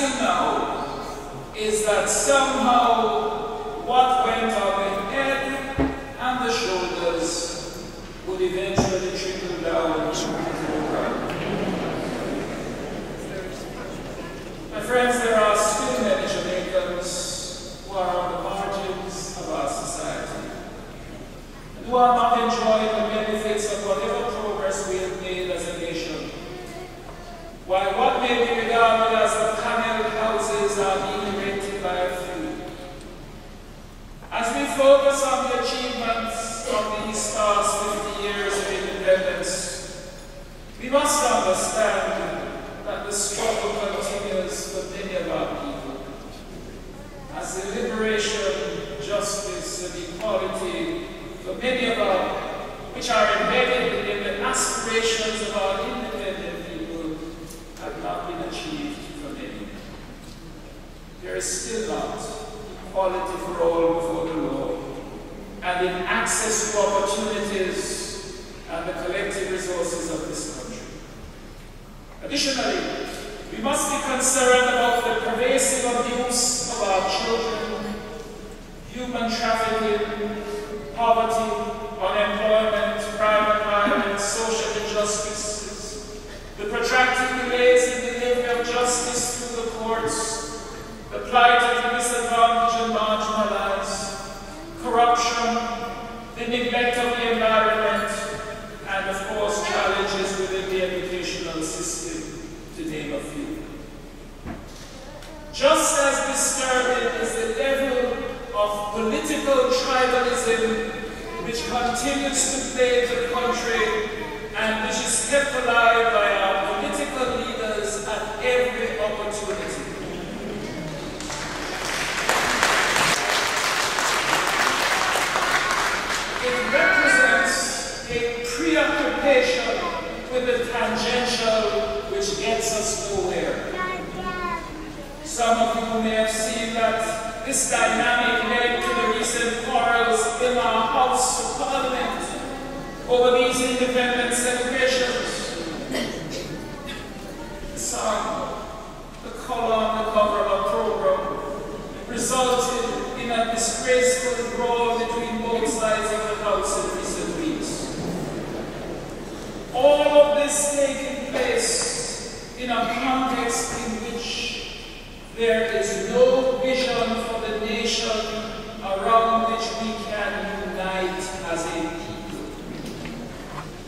still now is that somehow what went on the head and the shoulders would eventually trickle down to the ground. My friends, there are still many Jamaicans who are on the margins of our society and who are not enjoying the benefits of whatever progress we have made as a nation. While what may be regarded as the paneled houses are being erected by a few. As we focus on the achievements of these past 50 years of independence, we must understand that the struggle continues for many of our people. As the liberation, justice, and equality for many of our, which are embedded in the aspirations of our independent people, have not been achieved for many. There is still not equality for all before the law, and in access to opportunities and the collective resources of this country. Additionally, we must be concerned about the pervasive abuse of our children, human trafficking, poverty, unemployment, crime and violence, social injustices, the protracted delays in delivery of justice through the courts, the plight of the disadvantaged and marginalized, corruption, the neglect of the environment, and of course challenges within the educational system, to name a few. Just as disturbing is the level of political tribalism which continues to plague the country and which is kept alive by our political leaders at every opportunity. It represents a preoccupation with the tangential which gets us nowhere. Some of you may have seen that this dynamic led to the recent quarrels in our House of Parliament over these independence celebrations. The song, the color on the cover of our program, resulted in a disgraceful brawl between both sides of the House in recent weeks. All of this taking place in a context in which there is no vision for the nation around which we can unite as a people.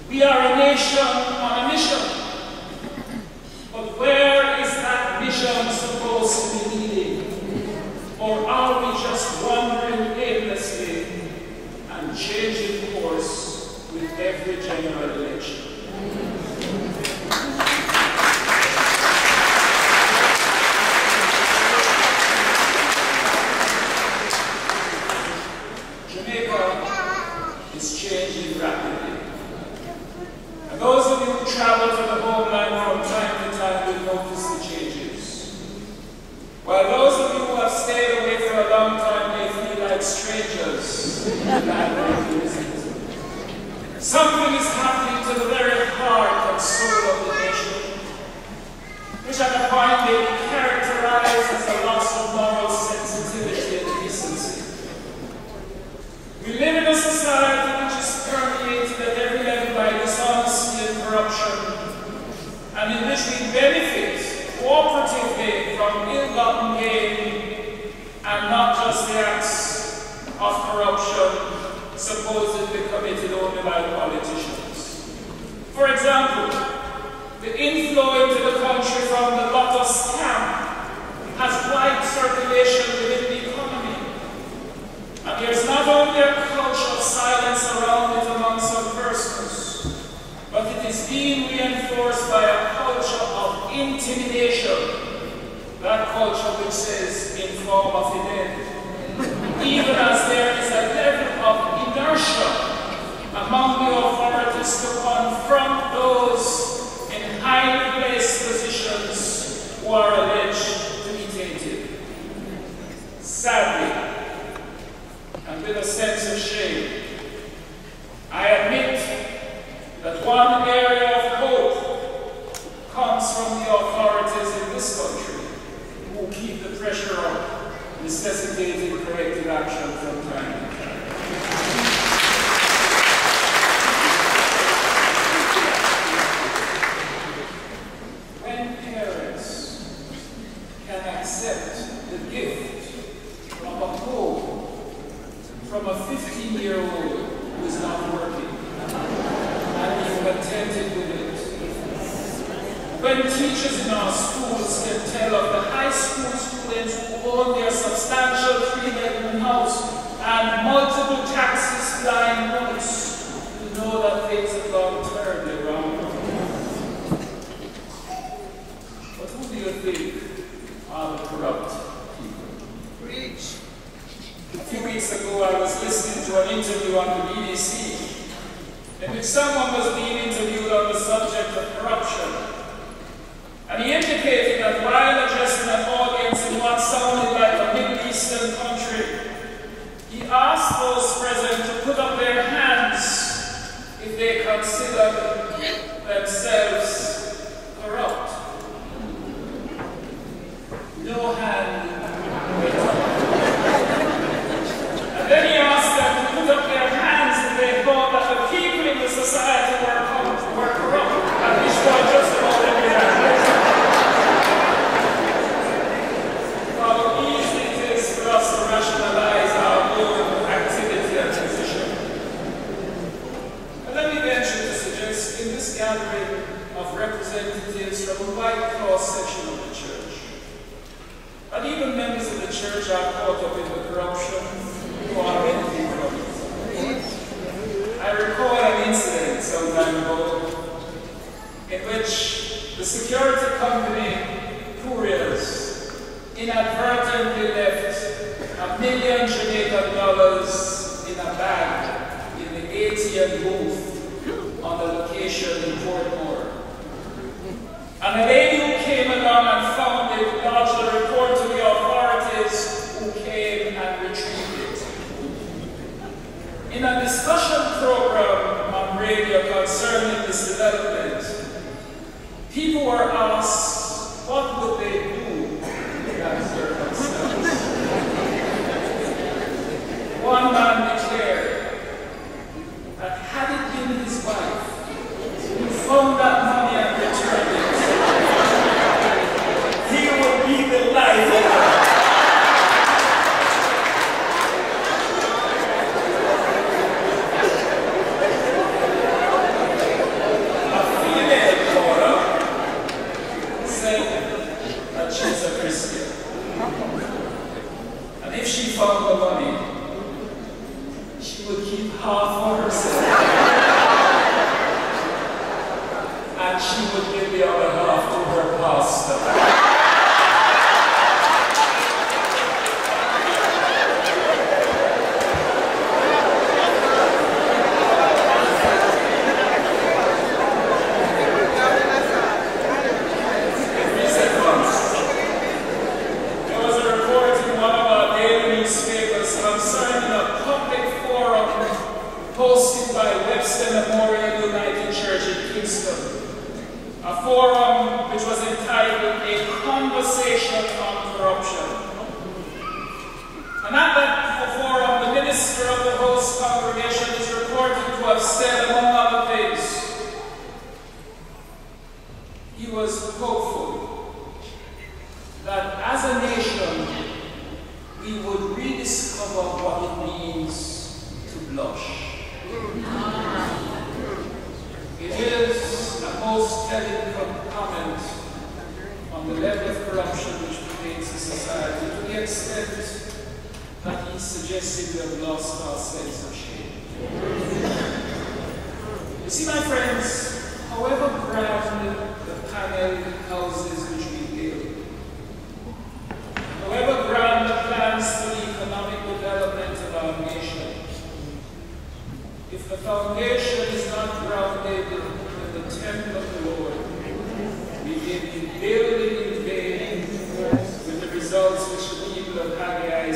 We are a nation on a mission. But where is that mission supposed to be leading? Or are we just wandering aimlessly and changing course with every general election? Those of you who travel to the homeland from time to time will notice the changes. While those of you who have stayed away for a long time may feel like strangers in the land where you visit. Something is happening to the very heart and soul of the nation, which at a point may be characterized as a loss of moral sensitivity and decency. We live in a society which is permeated at every level by dishonesty and corruption, and in which we benefit cooperatively from ill-gotten gain and not just the acts of corruption supposedly committed only by politicians. For example, the inflow into the country from the Lotus scam has wide circulation within the economy. And there's not only a culture of silence around it among some persons, but it is being reinforced by a culture of intimidation, that culture which says in form of event, even as there is a level of inertia among the authorities to confront those in highly placed positions who are alleged to be tainted. Sadly, and with a sense of shame, I admit that one area of hope comes from the authorities in this country, a 15-year-old who is not working and be contented with it. When teachers in our schools can tell of the high school students who own their substantial 3-bedroom house and multiple taxis flying routes, you know that things have gone terribly wrong. But who do you think are the corrupt people? Preach. A few weeks ago, I was listening to an interview on the BBC in which someone was being interviewed on the subject of corruption. And he indicated that while addressing an audience in what sounded like a Middle Eastern country, he asked those present to put up their hands if they considered themselves corrupt. No hand went up. And then he asked them to put up their hands if they thought that the people in the society were corrupt, and which was just about every hand. How easy it is for us to rationalize our own activity and position. And let me venture to suggest in this gathering of representatives from a wide cross-section of the church, and even members of the church are caught up in the corruption who are benefiting from it. I recall an incident some time ago in which the security company couriers inadvertently left $1 million Jamaican in a bag in the ATM booth on the location in Portmore. And a lady who came along and found it lodged a report to the authorities who came and retrieved it. In a discussion program on radio concerning this development, people were asked what would they do in that circumstance. One man declared that had it been his wife who found that money and returned it, he would be the life of her. A female caller said that she's a Christian. And if she found the money, she would keep half for herself. And she would give the other half to her pastor. A forum which was entitled A Conversation on Corruption. And at that forum, the minister of the host congregation is reported to have said, among other things, he was hopeful that as a nation, we would rediscover what it means to blush. It is a most telling comment on the level of corruption which pervades the society, to the extent that he suggested we have lost our sense of shame. You see, my friends, however grand the paneled houses which we build, however grand the plans for the economic development of our nation, if the foundation is not grounded in the temple of the Lord, we may be building in vain with the results which the people of Haggai